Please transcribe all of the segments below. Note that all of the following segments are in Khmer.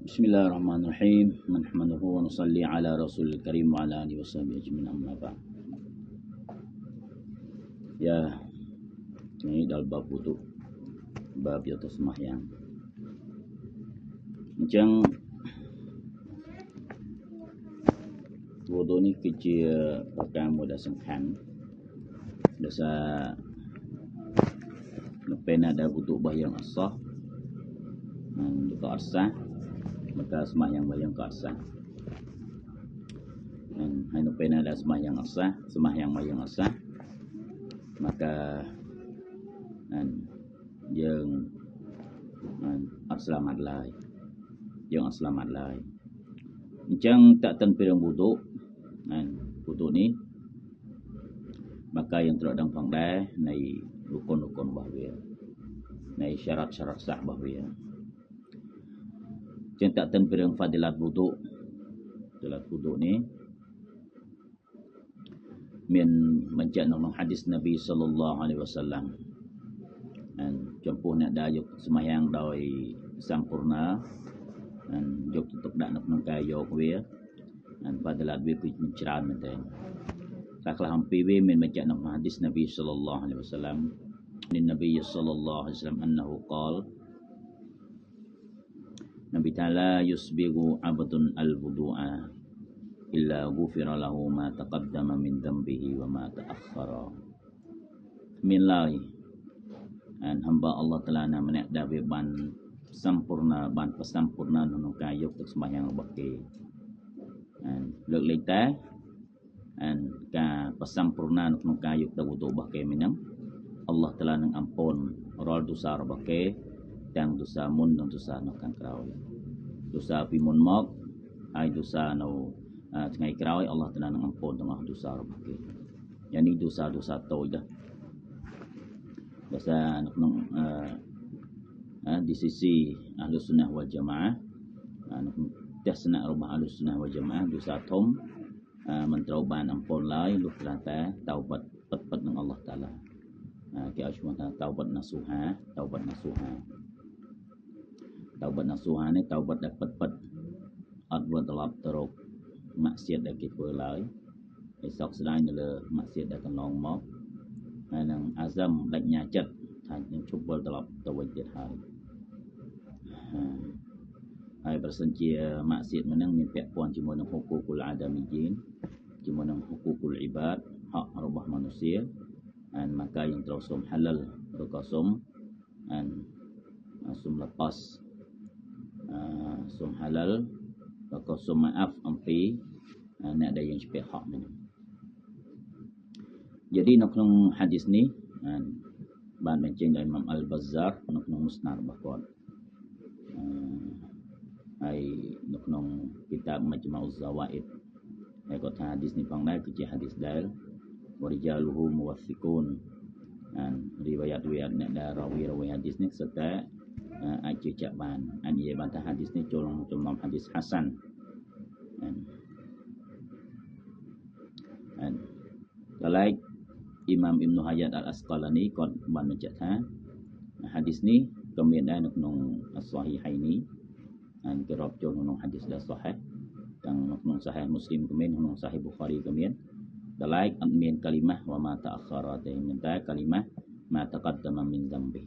Bismillahirrahmanirrahim. Nahmaduhu wa nusalli ala Rasulil Karim wa ala alihi washabihi ajmain, amma ba'd. Ya, ini dalam bab wudu, bab yaitu sembahyang. Macam wudu ni kecil perkara mudah sengkan. Dasar pena ada wudu bahyang asah dan juga asah, maka sembahyang bahyang ke asah. Dan hanya pena ada sembahyang asah, sembahyang bahyang asah, maka yang selamat lai, yang selamat lai. Macam tak tenpirang wudu, wudu ni maka yang terhadap pangdai nai rukun-rukun bahwia, nai syarat-syarat sah bahwia. Macam tak tenpirang fadilat wudu, fadilat wudu ni min macam dalam hadis Nabi sallallahu alaihi wasallam. Dan contoh nak dayuk sembahyang doi sempurna dan jok tutup dak nak nangkai yok we dan fadilat we ku ceran meten. Taklah hampir we min macam dalam hadis Nabi sallallahu alaihi wasallam. Nabi sallallahu alaihi wasallam annahu qala Nabi Ta'ala yusbigu abdun al-wudu'a illa ghufira lahu ma taqaddama min dhanbihi wa ma ta'akhkhara. Min lai an hamba Allah Ta'ala na menek dawe ban sempurna, ban pesampurna nang kayuk tuk sembahyang baki. An lek leta an ka pesampurna nang kayuk tuk wudu baki minang Allah Ta'ala nang ampun rol dosa baki dan dosa mun dan dosa no kan krawi. Dosa pimun mok ai dosa no tengai krawi Allah Ta'ala nang ampun tengah dosa baki. Yang ni dosa-dosa to dah. Dosa nang di sisi Ahlus Sunnah wal Jamaah, dasna rumah Ahlus Sunnah wal Jamaah dosa thom mentrauban ampun lai lu terata taubat pet nang Allah Ta'ala. Ke cuma taubat nasuha, taubat nasuha. Taubat nasuha ni taubat dak pet at buat telap teruk maksiat dak kita lai. Esok selain le maksiat dak long mok. Nang azam dak nyacet yang cuba telap tawajid hari. Hai bersenci maksiat menang mimpi puan cuma nang hukukul adamiyyin, cuma nang hukukul ibad, hak rubah manusia. Dan maka yang terusum halal berkosum dan sum lepas sum halal berkosum maaf ampi nak ada yang sepih hak ni. Jadi nak nang hadis ni ban menceng dari Imam Al-Bazzar nak nang musnad bahkan ai nak nang kitab Majma'uz Zawaid ai kata hadis ni pangdai kecil hadis dal warijaluhu muwaffiqun dan riwayat-riwayat nak da rawi-rawi hadis ni serta cecak ban an ia bantah hadis ni colong dalam hadis hasan dan like Imam Ibn Hajar Al-Asqalani kon ban mencatat hadis ni kemudian nak nong as-sahihaini dan kerap colong hadis dah sahih dan nak nong sahih Muslim kemudian nong sahih Bukhari kemudian like min kalimah wa ma ta'akhkhara minta kalimah ma taqaddama min dhanbi.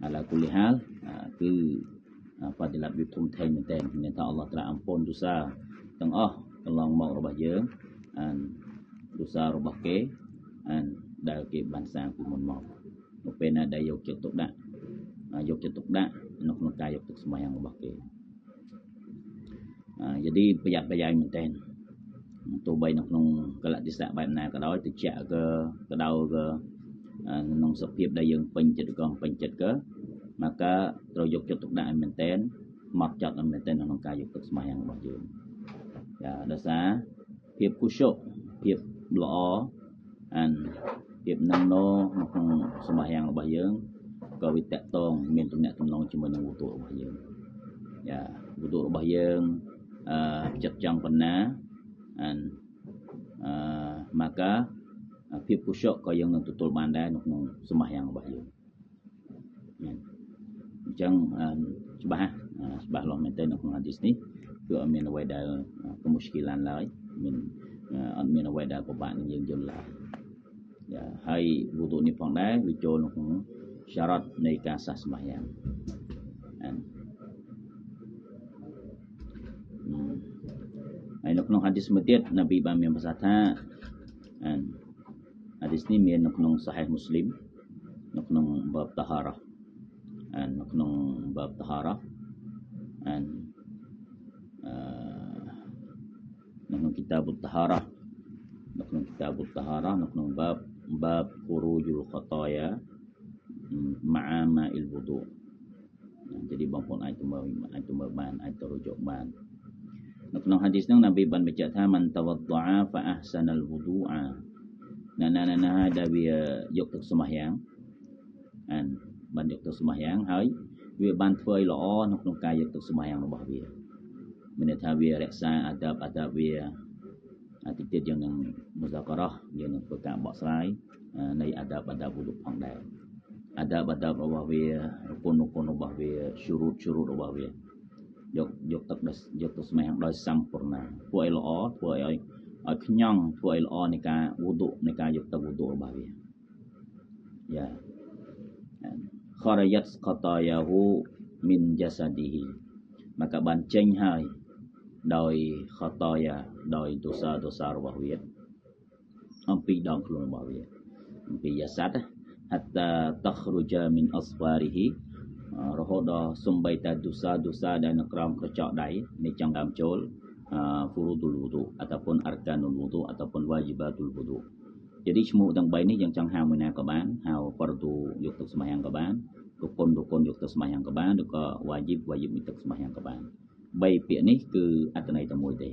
Ala kulli hal ke fadilat bi thum thai meten minta Allah Taala ampun dosa teng tolong mau robah je an dosa robah ke an dal ke bangsa pimun mau pena da yok cetuk dak yok cetuk dak nok nok kayok tuk sembahyang robah ke. Jadi payat-payat meten tu baik nak nong kelak disak baik na kadau tercak ke kadau ke nong sepiap dah yang pencet ke maka terojok cetuk dak menten makcat menten nong kayu tuk sembahyang baju. Ya dasar piap khusyuk piap doa an piap nang no nong sembahyang baju ka witak tong min tung nak tolong cuma nang wudu baju. Ya wudu baju cecang pernah dan maka piap khusyuk kau yang tutul bandai nak sembahyang bahaya. Macam sebah sebab Allah minta nak hadis ni cứ ở miền ngoài đại có muskilan lại mình ở miền ngoài đại của bạn dân dân lại hay vụ tụ ni phong đá vì cho nó cũng syaratនៃការសះស្មះយ៉ាងហើយនៅក្នុងហាឌីសមួយទៀតនប៊ីបានមានប្រសាសន៍ថាហាឌីសនេះមាននៅក្នុងសាហេះមូស្លីមនៅក្នុងបាបតាហារ៉ានៅក្នុងបាបតាហារ៉ានៅក្នុងគីតាបតាហារ៉ានៅក្នុងគីតាបតាហារ៉ានៅក្នុងបាបខូរូជុលខតាយាម៉ាម៉ាអ៊ីលវូឌូ jadi បងប្អូនអាចទៅមើលបានអាចទៅរកបាននៅក្នុងហាឌីសហ្នឹងនប៊ីបានបញ្ជាក់ថាមិនតវត្តអាហ្វាអះសានអលវូឌូអាណាដែលវាយកទឹកស្មះយ៉ាងបានយកទឹកស្មះយ៉ាងហើយវាបានធ្វើឲ្យល្អនៅក្នុងការយកទឹកស្មះយ៉ាងរបស់វាមានន័យថាវារក្សាអាដាបវាតិចទៀតយើងនឹងមុសាការ៉ាយើងនឹងធ្វើការបកស្រាយនៃអាដាបវូឌូផងដែរអាដាបរបស់វាគុណរបស់វាឈុរូតរបស់វាយកទឹកស្មះយ៉ាងដោយសម្ពរណាធ្វើឲ្យល្អធ្វើឲ្យខ្ញង់ធ្វើឲ្យល្អនៃការវូឌូនៃការយកទឹកវូឌូរបស់វាយ៉ាkharajat khatayahu min jasadihi maka banចេញហើយដោយខតយាដោយទោសារបស់វាអំពីដងខ្លួនរបស់វាអំពីយ៉ាសាត់ហាត់តាតខរុជាមីនអស្វារីហ៊ីរហូតដល់សំបីតែទោសាដែលនៅក្រោមក្រចកដៃនៃចង្កាំចូលហ្វូរូឌុលវូឌូអតាពុនអារកានុលវូឌូអតាពុនវ៉ាជីបាតុលវូឌូjadi ឈ្មោះទាំង3នេះយើងចង់ហៅមួយណាក៏បានហៅហ្វារឌូយកទឹកស្មះយ៉ាងក៏បានរុគុនយកទឹកស្មះយ៉ាងក៏បានឬក៏វ៉ាជីបមានទឹកស្មះយ៉ាងក៏បាន3ពាក្យនេះគឺអត្ថន័យតែមួយទេ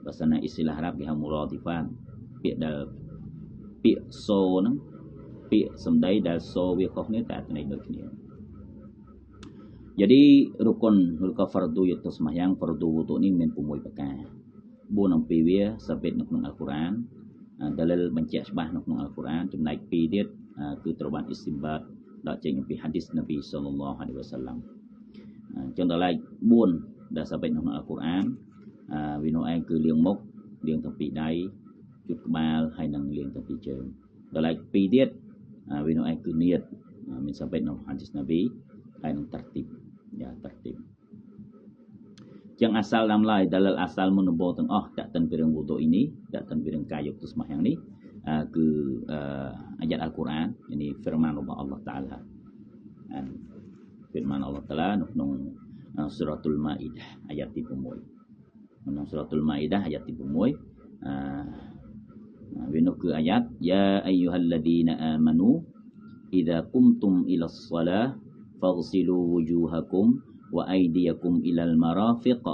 បើសិនណាអ៊ីស្លាហ៍អារ៉ាប់គេហៅមូឡាទីហ្វានពាក្យសូហ្នឹងពាក្យសំដីដែលសូវាខុសគ្នាតែអត្ថន័យដូចគ្នា jadi រុគុនឬក៏ហ្វារឌូយកទឹកស្មះយ៉ាងហ្វារឌូវូឌូនេះមាន6ប្រការ4អំពីវាសាបិតនៅក្នុងអល់កុរអានdalil បញ្ជាក់ច្បាស់នៅក្នុងអល់កុរអានចំណែក2ទៀតគឺត្រូវបានអ៊ីស្ទីមបាតដកចេញពីហាឌីសនប៊ីសល្លឡោះអាឡៃហ៊ីវ៉ាសាឡាំចឹងដល់ឡែក4ដែលសាបិតនៅក្នុងអល់កុរអានវានោះឯងគឺលាងមុខលាងទាំងពីរដៃជូតក្បាលហើយនឹងលាងទាំងពីរជើងដល់ឡែក2ទៀតវានោះឯងគឺនៀតមានសាបិតនៅហាឌីសនប៊ីហើយនឹងតារទីបចឹងអាសាលដាំឡើយdalil asal menuburទាំងអស់តាក់ទិនពីរឿងវូឌូអ៊ីនេះតាក់ទិនពីរឿងការយកទឹកស្មះយ៉ាងនេះគឺអាយ៉ាតអល់កុរអាននេះ firman របស់អល់ឡោះតាឡា firman អល់ឡោះតាឡានៅក្នុងសូរ៉ាតុលម៉ាអ៊ីដាអាយ៉ាតទី6ក្នុងសូរ៉ាតុលម៉ាអ៊ីដាអាយ៉ាតទី6វានោះគឺអាយ៉ាតយ៉ាអៃយូហាល់ឡាឌីណាអាម៉ានូអ៊ីដាគុមតុមអ៊ីឡាស្សាឡាហ្វហ្ស៊ីលូវូជូហាគុមوأيديكم إلى المرافق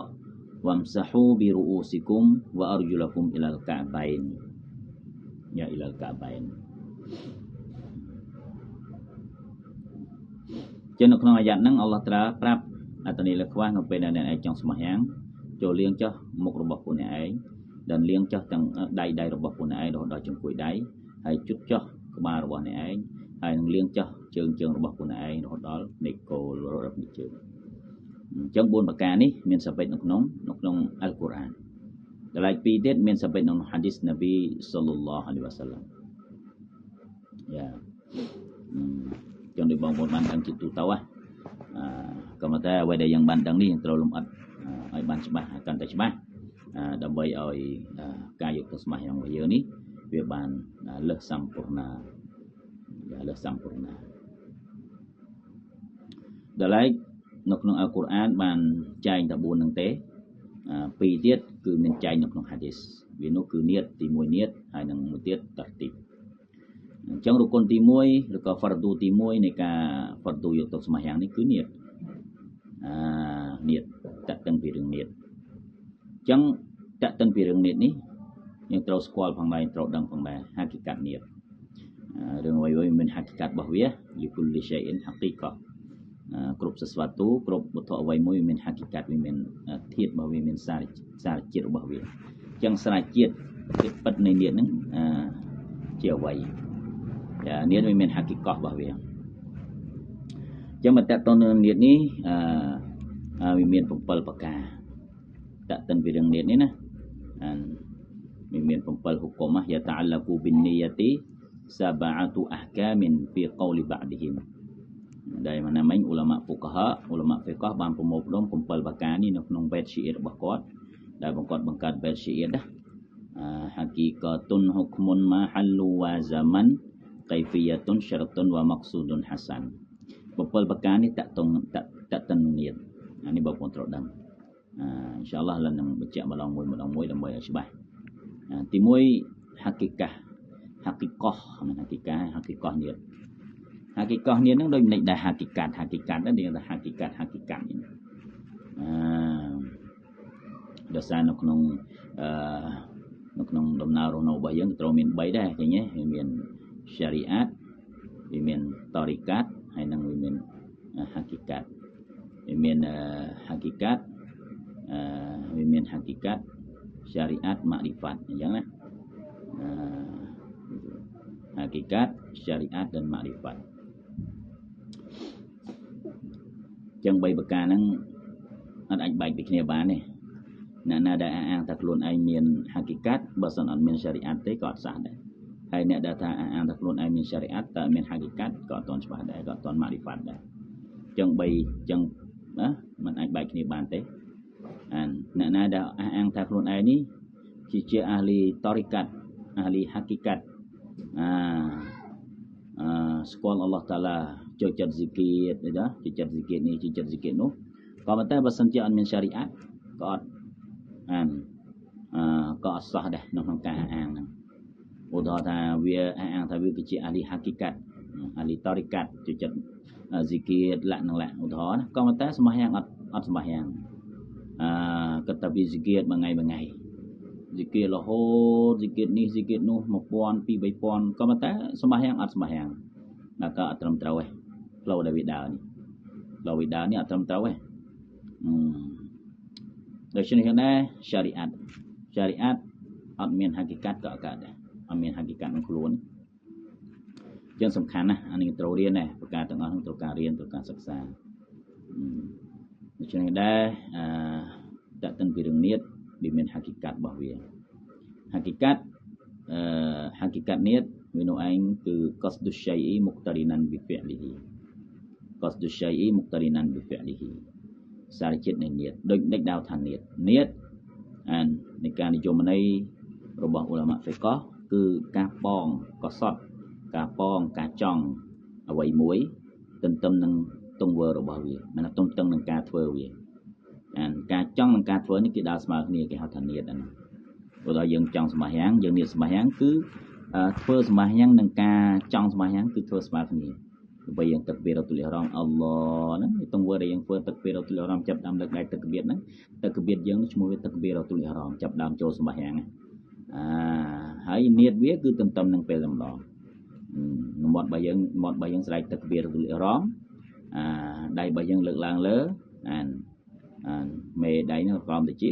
وامسحوا برؤوسكم وأرجلكم إلى الكعبين ya إلى الكعبين ចឹងនៅក្នុងអាយ៉ាតហ្នឹងអល់ឡោះត្រាប្រាប់អត្តន័យលខ្វះនៅពេលដែលអ្នកឯងចង់ស្មោះយ៉ាងចូលលាងចុះមុខរបស់ពួកអ្នកឯងdanលាងចុះទាំងដៃរបស់ពួកអ្នកឯងរហូតដល់ចង្កួយដៃហើយជុតចុះក្បាលរបស់អ្នកឯងហើយនឹងលាងចុះជើងរបស់ពួកអ្នកឯងរហូតដល់នៃគោលរហូតដល់ជើង ចឹង4ប្រការនេះមានសាបិតនៅក្នុងអល់កុរអានដល់ឡែក2ទៀតមានសាបិតនៅក្នុងហាឌីសនប៊ីសល្លឡោះអាឡៃហ៊ីវ៉ាសាឡាំយ៉ាចឹងដូចបងប្អូនបានដឹងជាទូទៅក៏ប៉ុន្តែអ្វីដែលយើងបានដឹងនេះត្រូវលម្អិតឲ្យបានច្បាស់កាន់តែច្បាស់ដើម្បីឲ្យការយកទឹកស្មះយ៉ាងរបស់យើងនេះវាបានលើសសម្ពូរណាដល់ឡែក នៅក្នុងអល់កុរអានបានចែងតែ4ហ្នឹងទេ2ទៀតគឺមានចែងនៅក្នុងហាឌីសវានោះគឺនៀតទី1នៀតហើយនឹងមួយទៀតតារទីបអញ្ចឹងរុគុនទី1ឬក៏ហ្វារឌូទី1នៃការហ្វារឌូយកទឹកស្មះយ៉ាងនេះគឺនៀតនៀតតាក់ទិនពីរឿងនៀតអញ្ចឹងតាក់ទិនពីរឿងនៀតនេះយើងត្រូវស្គាល់ផងដែរត្រូវដឹងផងដែរហាគីកាត់នៀតរឿងអ្វីៗមានហាគីកាត់របស់វាលីគុលលីឆៃអ៊ីនហាគីកា គ្រប់សស្វាទូគ្រប់វត្ថុអ្វីមួយមានហាគីកាត់វាមានធាតុរបស់វាមានសារជាតិរបស់វាអញ្ចឹងសារជាតិពិតនៃនៀតហ្នឹងជាអ្វីនៀតវាមានហាគីកាត់របស់វាអញ្ចឹងមកតទៅនឹងនៀតនេះ វាមាន7ប្រការតតិនពីរឿងនេះណាវាមាន7ហុគមយតាអលកូប៊ីននីយទីsab'atu ahkamin fi qawli ba'dihim ដែលមកណាមិញឧលមាហ្វុកហាឧលមាហ្វិកះបានប្រមូលផ្ដុំ7ប្រការនេះនៅក្នុងបេតឈីអ៊ីរបស់គាត់ដែលបង្កើតបេតឈីអ៊ីណាhakikatun hukmun mahallu wa zaman kaifiyatun syaratun wa maqsudun hasan 7ប្រការនេះតតននៀតនេះបងប្អូនត្រូវដឹងអ៊ីនសាអល់ឡោះឡើងនឹងបញ្ជាក់ម្ដងមួយដើម្បីឲ្យច្បាស់ទី1 hakikah នេះហាគីកោះនេះនឹងដូចនេះដែរហាគីកាត់ហ្នឹងគេថាហាគីកាត់នេះដោយសារនៅក្នុងដំណើររស់នៅរបស់យើងត្រូវមាន3ដែរឃើញទេវាមាន syariat វាមាន tariqat ហើយនឹងវាមាន hakikat វាមាន hakikat វាមាន hakikat syariat makrifat អញ្ចឹងណាhakikat syariat dan makrifat ចឹង3ប្រការហ្នឹងអត់អាចបែកពីគ្នាបានទេអ្នកណាដែលអាងថាខ្លួនឯងមាន hakikat បើសិនអត់មាន syariat ទេក៏អត់សះដែរហើយអ្នកដែលថាអាងថាខ្លួនឯងមាន syariat តែមាន hakikat ក៏អត់ទាន់ច្បាស់ដែរក៏អត់ទាន់ makrifat ដែរចឹង3ចឹងណាมันអាចបែកគ្នាបានទេអ្នកណាដែលអាងថាខ្លួនឯងនេះជាអាលី tariqat អាលី hakikat ស្គាល់អល់ឡោះតាឡាចូលចិត្ត zikir ណាចូលចិត្ត zikir នេះចូលចិត្ត zikir នោះក៏ប៉ុន្តែបើសិនជាអត់មាន syariat ក៏អត់ក៏អត់សោះដែរក្នុងការអាងហ្នឹងឧទាហរណ៍ថាវាអាងថាវាគឺជាអាលី hakikat អាលី tariqat ចូលចិត្ត zikir លក្ខណៈឧទាហរណ៍ណាក៏ប៉ុន្តែសម្បះយ៉ាងអត់សម្បះយ៉ាងគាត់ថាវា zikir មួយថ្ងៃ zikir រហូត zikir នេះ zikir នោះ 1000 2000 3000ក៏ប៉ុន្តែសម្បះយ៉ាងអត់សម្បះយ៉ាងដល់ក៏អត់ត្រឹមត្រូវទេផ្លូវដែលវាដើរនេះអត់ត្រឹមត្រូវទេដូច្នេះដែរ syariat អត់មាន hakikat ក៏កើតដែរអត់មាន hakikat ក្នុងខ្លួនអញ្ចឹងសំខាន់ណាស់អានេះត្រូវរៀនដែរប្រការទាំងអស់ហ្នឹងត្រូវការរៀនត្រូវការសិក្សាដូច្នេះដែរតតិនពីរឿងនេះវាមាន hakikat របស់វា hakikat នេះវានោះឯងគឺ qasdu syai'i muqtarinan bi fi'lihi qasdu syai'i muqtarinan bi fi'lihi សារជាតិនៃនេះដូចដៅថានេះនៃការនិយមន័យរបស់ឧលមាហ្វិកះគឺការប៉ងកសត់ការប៉ងការចង់អ្វីមួយទន្ទឹមនឹងទង្វើរបស់វាមិនថាទន្ទឹមនឹងការធ្វើវាការចង់និងការធ្វើនេះគេដើរស្មើគ្នាគេហៅថានេះហ្នឹងព្រោះដល់យើងចង់សម្បះយ៉ាងយើងនេះសម្បះយ៉ាងគឺធ្វើសម្បះយ៉ាងនិងការចង់សម្បះយ៉ាងគឺធ្វើស្មើគ្នាបើយើងទឹកបៀរតុលិហរ៉មអល់ឡោះហ្នឹងទង្វើដែលយើងធ្វើទឹកបៀរតុលិហរ៉មចាប់ដើមលើកដៃទឹកបៀរហ្នឹងទឹកបៀរយើងឈ្មោះវាទឹកបៀរតុលិហរ៉មចាប់ដើមចូលសម្បះយ៉ាងហើយនៀតវាគឺទន្ទឹមនឹងពេលម្ដងមាត់របស់យើងស្រែកទឹកបៀរតុលិហរ៉មដៃរបស់យើងលើកឡើងលើមេដៃហ្នឹងក្រោមតិច